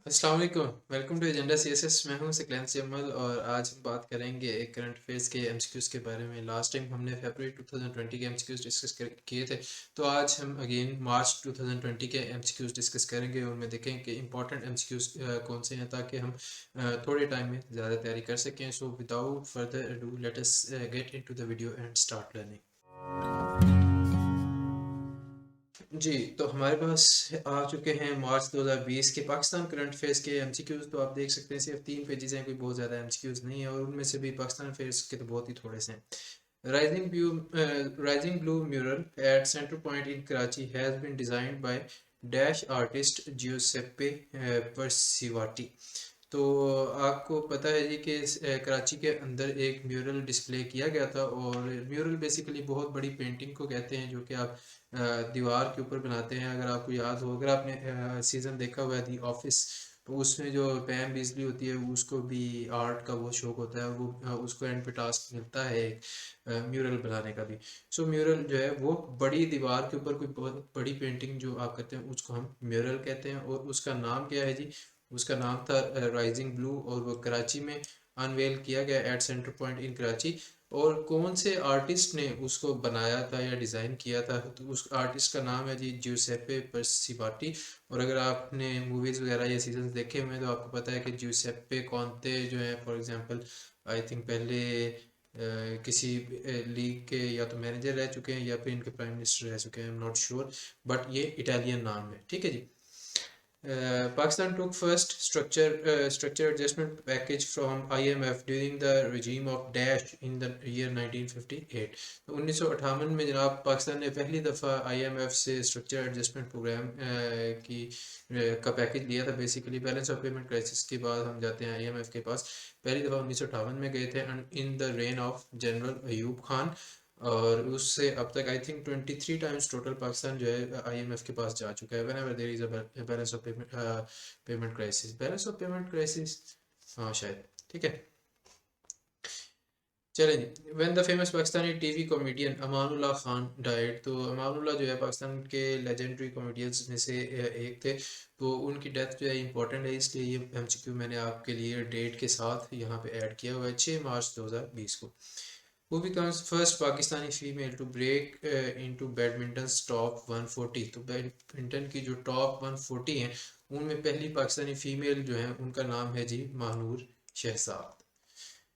अस्सलाम वालेकुम, welcome to agenda CSS. मैं हूं सिकलेंस जमल और आज हम बात करेंगे एक करंट अफेयर्स के एमसीक्यूज़ के बारे में। लास्ट टाइम हमने फरवरी 2020 के एमसीक्यूज़ डिस्कस किए थे, तो आज हम अगेन मार्च 2020 के एमसीक्यूज़ डिस्कस करेंगे और उनमें देखें कि इंपॉर्टेंट एमसीक्यूज़ कौन से हैं ताकि हम थोड़े टाइम में ज़्यादा तैयारी कर सकें। So without further ado let us get into the video and start learning. जी, तो हमारे पास आ चुके हैं मार्च 2020 के पाकिस्तान करंट अफेयर्स के एमसीक्यूज़। तो आप देख सकते हैं सिर्फ 3 पेजेस हैं, कोई बहुत ज़्यादा एमसीक्यूज़ नहीं है और उनमें से भी पाकिस्तान अफेयर्स के तो बहुत ही थोड़े से हैं। Rising blue mural at Centre Point in Karachi has been designed by Dutch artist Giuseppe Percivati. तो आपको पता है जी कि कराची के अंदर एक म्यूरल डिस्प्ले किया गया था और म्यूरल बेसिकली बहुत बड़ी पेंटिंग को कहते हैं जो कि आप दीवार के ऊपर बनाते हैं। अगर आपको याद हो, अगर आपने सीज़न देखा हुआ है दी ऑफिस, तो उसमें जो पैम बिजली होती है उसको भी आर्ट का बहुत शौक होता है, वो उसको एंड पे टास्क मिलता है एक म्यूरल बनाने का भी। सो म्यूरल जो है वो बड़ी दीवार के ऊपर कोई बहुत बड़ी पेंटिंग जो आप करते हैं उसको हम म्यूरल कहते हैं और उसका नाम क्या है जी? उसका नाम था राइजिंग ब्लू और वो कराची में अनवेल किया गया eight Centre Point in Karachi. और कौन से आर्टिस्ट ने उसको बनाया था या डिज़ाइन किया था, तो उस आर्टिस्ट का नाम है जी ज्यूसेप्पे परसिवाटी। और अगर आपने मूवीज़ वगैरह या सीजन देखे हुए हैं तो आपको पता है कि ज्यूसेप्पे कॉन्ते जो है फॉर एग्जांपल आई थिंक पहले किसी लीग के या तो मैनेजर रह चुके हैं या फिर इनके प्राइम मिनिस्टर रह चुके हैं, I am not sure, but ये इटालियन नाम है। ठीक है जी। Pakistan took first structure adjustment package from IMF during the regime of Dash in the year 1958। तो 1958 में जनाब पाकिस्तान ने पहली दफ़ा IMF से स्ट्रक्चर एडजस्टमेंट प्रोग्राम की का पैकेज लिया था। Basically balance of payment crisis के बाद हम जाते हैं IMF के पास। पहली दफ़ा 1958 में गए थे in the reign of General Ayub Khan, और उससे अब तक I think 23 times total Pakistan जो है आईएमएफ के पास जा चुका है। Whenever there is a balance of payment crisis, balance of payment crisis, हाँ शायद। ठीक है, चलें जी। When the famous Pakistani TV comedian Amanullah Khan died, तो अमानुल्लाह जो है पाकिस्तान के लेजेंडरी कॉमेडियंस में से एक थे। तो उनकी डेथ जो है इंपॉर्टेंट है, इसलिए ये एमसीक्यू मैंने आपके लिए डेट के साथ यहाँ पे ऐड किया हुआ है, 6 मार्च 2020 को। Who becomes first Pakistani female to break into badminton's top 140? तो बैडमिंटन की जो टॉप 140 हैं उनमें पहली पाकिस्तानी फीमेल जो है उनका नाम है जी महानूर शहजाद।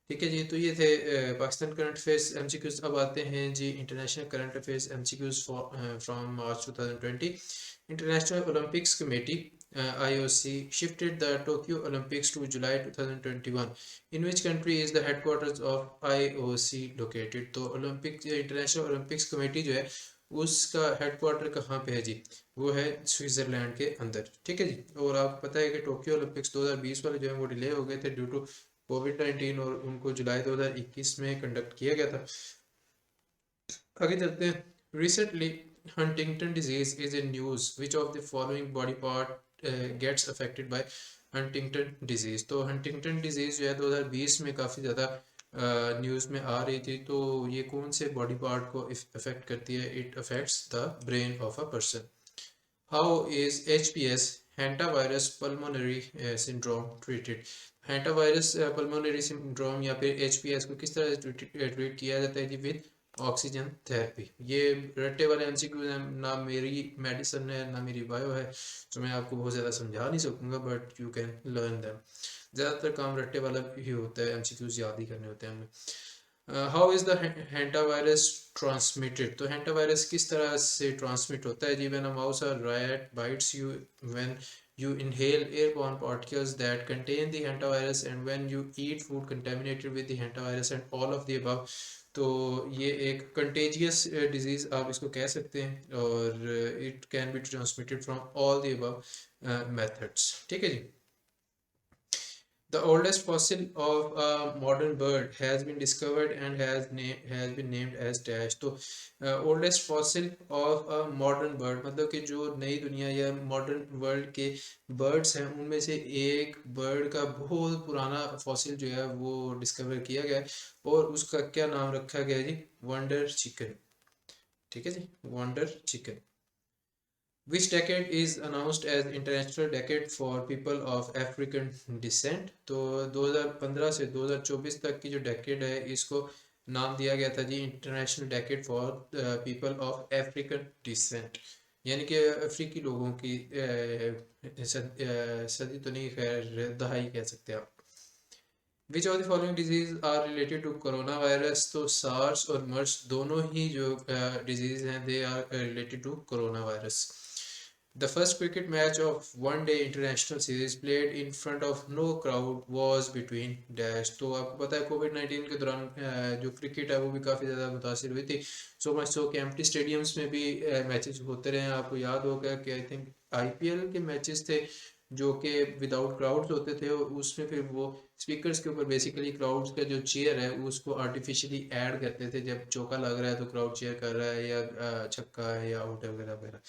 ठीक है जी, तो ये थे पाकिस्तान करंट अफेयर्स एमसीक्यूज। अब आते हैं जी international current affairs MCQs from March 2020। International Olympics committee IOC shifted the Tokyo Olympics to July 2021. In which country is the headquarters of IOC located? तो ओलंपिक इंटरनेशनल ओलंपिक्स कमेटी जो है उसका headquarter कहाँ पे है जी? वो है स्विट्जरलैंड के अंदर। ठीक है जी। और आपको पता है कि टोक्यो ओलंपिक्स 2020 वाले जो है वो डिले हो गए थे ड्यू टू कोविड-19 और उनको जुलाई 2021 में कंडक्ट किया गया था। आगे चलते हैं। Recently Huntington disease is in news, which of the following body part gets affected by Huntington disease? तो हंटिंगटन डिजीज जो है 2020 में काफ़ी ज़्यादा न्यूज़ में आ रही थी। तो ये कौन से बॉडी पार्ट को अफेक्ट करती है? It affects the brain of a person. How is HPS hantavirus pulmonary syndrome treated? Hantavirus pulmonary syndrome या फिर HPS को किस तरह से ट्रीट किया जाता है जी? With oxygen therapy. ये रट्टे वाले एमसीक्यू हैं, ना मेरी मेडिसिन है ना मेरी बायो है, तो मैं आपको बहुत ज़्यादा समझा नहीं सकूंगा, but you can learn them. ज़्यादातर काम रट्टे वाला ही होता है, एमसीक्यूज याद ही करने होते हैं हमें। How is the hantavirus transmitted? तो हैंटावायरस किस तरह से ट्रांसमिट होता है जी? व्हेन अ माउस और rat bites you, when you inhale airborne particles that contain the hantavirus, and when you eat food contaminated with the hantavirus, and all of the above। तो ये एक कंटेजियस डिजीज़ आप इसको कह सकते हैं और it can be transmitted from all the above methods. ठीक है जी। The oldest fossil of a modern bird has been discovered and has been named as dash। तो oldest fossil of a modern bird मतलब कि जो नई दुनिया या modern world के बर्ड्स हैं उनमें से एक बर्ड का बहुत पुराना फॉसिल जो है वो डिस्कवर किया गया है और उसका क्या नाम रखा गया है जी? Wonder chicken. ठीक है जी, wonder chicken. Which decade is announced as international decade for people of African descent. तो 2015 से 2024 तक की जो डेकेड है इसको नाम दिया गया था जी international decade for people of African descent, यानी कि अफ्रीकी लोगों की सदी तो नहीं, खैर दहाई कह सकते हैं आप। Which of the following disease are related to corona virus. तो सार्स और मर्स दोनों ही जो डिजीज हैं they are related to corona virus. The first cricket match of one-day international series played in front of no crowd was between dash। तो आपको पता है कोविड-19 के दौरान जो क्रिकेट है वो भी काफ़ी ज़्यादा मुतासिर हुई थी। सो मच सो कि एम्प्टी स्टेडियम्स में भी मैचेस होते रहे हैं। आपको याद होगा कि आई थिंक आईपीएल के मैचेस थे जो कि विदाउट क्राउड्स होते थे, और उसमें फिर वो स्पीकर्स के ऊपर बेसिकली क्राउड्स का जो चेयर है उसको आर्टिफिशियली ऐड करते थे। जब चौका लग रहा है तो क्राउड चेयर कर रहा है, या छक्का है या आउट वगैरह वगैरह।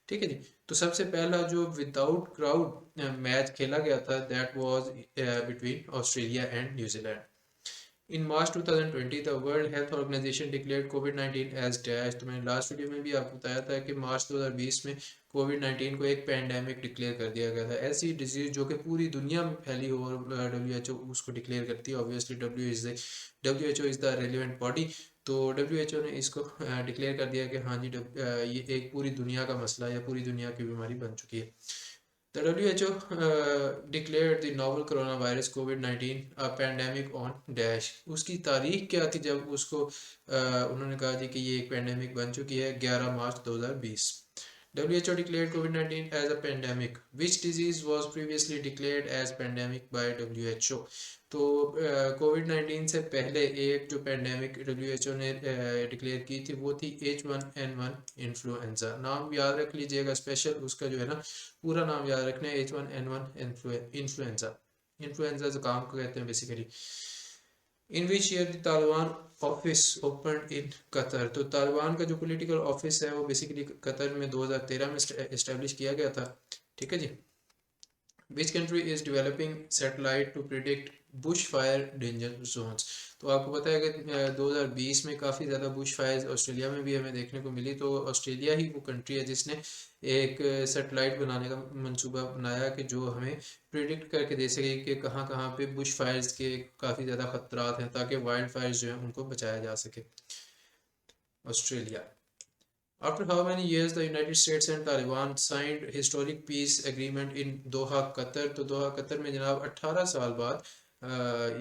ठीक है जी। तो सबसे पहला जो विदाउट क्राउड मैच खेला गया था that was between Australia and New Zealand. In March 2020, the World Health Organization declared COVID-19 as dash। तो मैंने लास्ट वीडियो में भी आपको बताया था कि मार्च 2020 में कोविड-19 को एक पैंडेमिक डिक्लेयर कर दिया गया था। ऐसी डिजीज जो कि पूरी दुनिया में फैली हो और WHO उसको डिक्लेयर करती है। Obviously WHO is the relevant body. तो WHO ने इसको डिक्लेयर कर दिया कि हाँ जी ये एक पूरी दुनिया का मसला या पूरी दुनिया की बीमारी बन चुकी है। The WHO declared the novel coronavirus COVID-19 a pandemic on dash। उसकी तारीख क्या थी जब उसको उन्होंने कहा जी कि ये एक पैंडेमिक बन चुकी है? 11 मार्च 2020। WHO declared COVID-19 as a pandemic. Which disease was previously declared as pandemic by WHO? तो कोविड-19 से पहले एक जो पैंडेमिक WHO ने डिक्लेयर की थी वो थी H1N1 इन्फ्लुएंजा। नाम याद रख लीजिएगा स्पेशल, उसका जो है ना पूरा नाम याद रखना है, H1N1 इन्फ्लुएंजा। इन्फ्लुएंजा जुकाम को कहते हैं basically. In which year the Taliban office open in Qatar. तो तालिबान का जो पॉलिटिकल ऑफिस है वो बेसिकली कतर में 2013 में इस्टेब्लिश किया गया था। ठीक है जी। Which country is developing satellite to predict bush fire danger zones. तो आपको पता है कि 2020 में काफ़ी ज़्यादा बुश फायर्स ऑस्ट्रेलिया में भी हमें देखने को मिली। तो ऑस्ट्रेलिया ही वो कंट्री है जिसने एक सैटेलाइट बनाने का मंसूबा बनाया कि जो हमें प्रिडिक्ट करके दे सके कि कहाँ कहाँ पे बुश फायर्स के काफ़ी ज़्यादा खतरात हैं, ताकि वाइल्ड फायर्स जो हैं उनको बचाया जा सके। Australia. After how many years the United States and Taliban signed historic peace agreement in Doha, Qatar। तो दोहा कतर में जनाब 18 साल बाद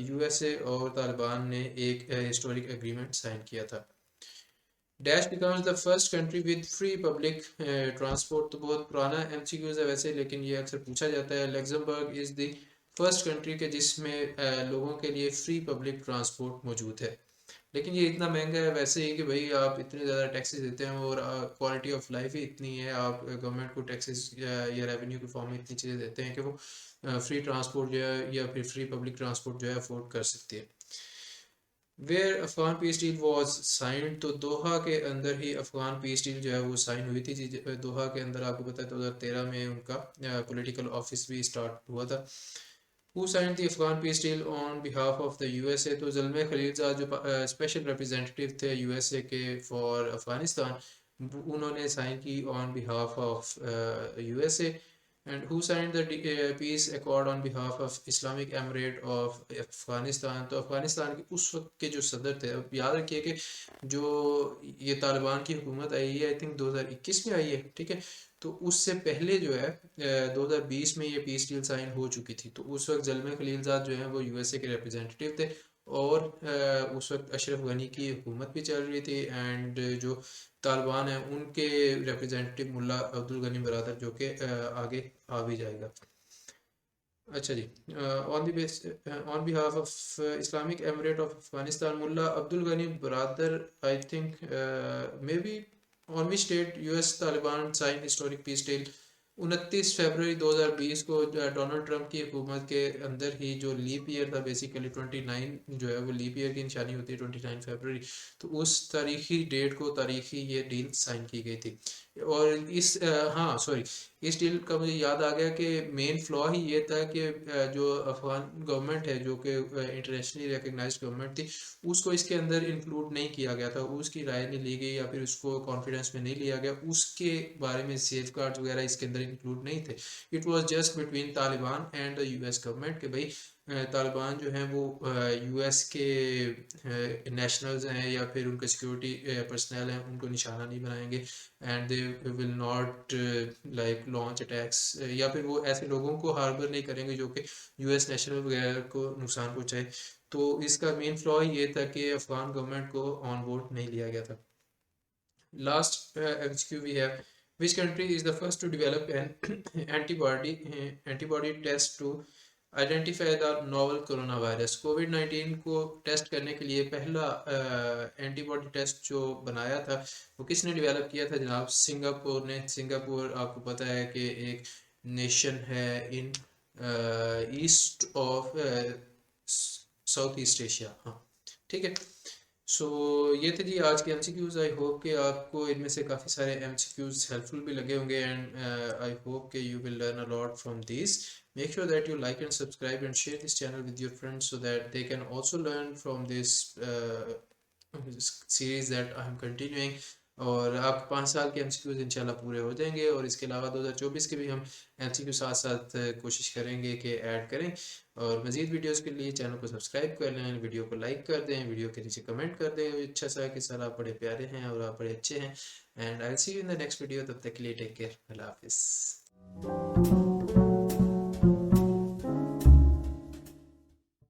यूएसए और तालिबान ने एक हिस्टोरिक एग्रीमेंट साइन किया था। Dash becomes the first country with free public transport. तो बहुत पुराना एमसीक्यूज है वैसे, लेकिन ये अक्सर पूछा जाता है। Luxembourg is the first country के जिसमें लोगों के लिए फ्री पब्लिक ट्रांसपोर्ट मौजूद है। लेकिन ये इतना महंगा है वैसे ही कि भाई आप इतने ज़्यादा टैक्सेस देते हैं और क्वालिटी ऑफ लाइफ ही इतनी है, आप गवर्नमेंट को टैक्सेस या रेवेन्यू के फॉर्म में इतनी चीज़ें देते हैं कि वो फ्री ट्रांसपोर्ट जो है या फिर फ्री पब्लिक ट्रांसपोर्ट जो है अफोर्ड कर सकती है। Where Afghan peace deal was sign. तो दोहा के अंदर ही अफगान पीस डील जो है वो साइन हुई थी। दोहा के अंदर आपको पता है 2013 में उनका पॉलिटिकल ऑफिस भी स्टार्ट हुआ था। Who signed the Afghan peace deal on behalf of the USA। तो ज़ल्मे खलीलज़ाद जो स्पेशल रिप्रेजेंटेटिव थे यूएसए के फॉर अफगानिस्तान, उन्होंने साइन की on behalf of USA. And who signed the peace accord on behalf of Islamic Emirate of Afghanistan. तो अफगानिस्तान के उस वक्त के जो सदर थे, अब याद रखिए कि जो ये तालिबान की हुकूमत आई है आई थिंक 2021 में आई है, ठीक है। तो उससे पहले जो है 2020 में ये पीस डील साइन हो चुकी थी। तो उस वक्त ज़ल्मे खलीलज़ाद जो हैं वो यूएसए के रिप्रेजेंटेटिव थे, और उस वक्त अशरफ गनी की हुकूमत भी चल रही थी, एंड जो तालिबान हैं उनके रिप्रेजेंटेटिव मुल्ला अब्दुल गनी बरादर, जो कि आगे आ भी जाएगा। अच्छा जी। On behalf of Islamic Emirate of Afghanistan Mullah Abdul Ghani Baradar I think may be on which date US Taliban sign historic peace deal. 29 फरवरी 2020 को डोनाल्ड ट्रंप की हुकूमत के अंदर ही जो लीप ईयर था बेसिकली 29 जो है वो लीप ईयर की निशानी होती है 29 फरवरी। तो उस तारीखी डेट को तारीखी ये डील साइन की गई थी। और हाँ सॉरी, इस डील का मुझे याद आ गया कि मेन फ्लॉ ही ये था कि जो अफगान गवर्नमेंट है, जो कि इंटरनेशनली रिकग्नाइज्ड गवर्नमेंट थी, उसको इसके अंदर इंक्लूड नहीं किया गया था, उसकी राय नहीं ली गई या फिर उसको कॉन्फिडेंस में नहीं लिया गया, उसके बारे में सेफ गार्ड वगैरह इसके अंदर इंक्लूड नहीं थे। It was just between Taliban and the US government, कि भाई तालिबान जो हैं वो यूएस के नेशनल्स हैं या फिर उनके सिक्योरिटी पर्सनल हैं, उनको निशाना नहीं बनाएंगे, and they will not like launch attacks, या फिर वो ऐसे लोगों को हार्बर नहीं करेंगे जो कि यूएस नेशनल वगैरह को नुकसान पहुंचाए। तो इसका मेन फ्लॉ ये था कि अफगान गवर्नमेंट को ऑन बोर्ड नहीं लिया गया था। Last MCQ we have: which country is the first to develop an antibody test to identify the novel coronavirus? कोविड-19 को टेस्ट करने के लिए पहला एंटीबॉडी टेस्ट जो बनाया था वो किसने डेवलप किया था जनाब? सिंगापुर ने। सिंगापुर आपको पता है कि एक नेशन है in east of south east Asia. हाँ ठीक है। सो ये थे जी आज के एमसीक्यूज़। आई होप कि आपको इनमें से काफ़ी सारे एमसीक्यूज़ हेल्पफुल भी लगे होंगे, एंड आई होप कि you will learn a lot from this. Make sure that you like and subscribe and share this channel with your friends so that they can also learn from this series that I am continuing। और आप 5 साल के MCQs इंशाल्लाह पूरे हो जाएंगे, और इसके अलावा 2024 के भी हम एमसीक्यू साथ साथ कोशिश करेंगे कि ऐड करें। और मज़ीद वीडियोस के लिए चैनल को सब्सक्राइब कर लें, वीडियो को लाइक कर दें, वीडियो के नीचे कमेंट कर दें अच्छा सा कि सर आप बड़े प्यारे हैं और आप बड़े अच्छे हैं। And I will see you in the next video. तब तक के लिए टेक केयर, अल्लाह हाफिज़।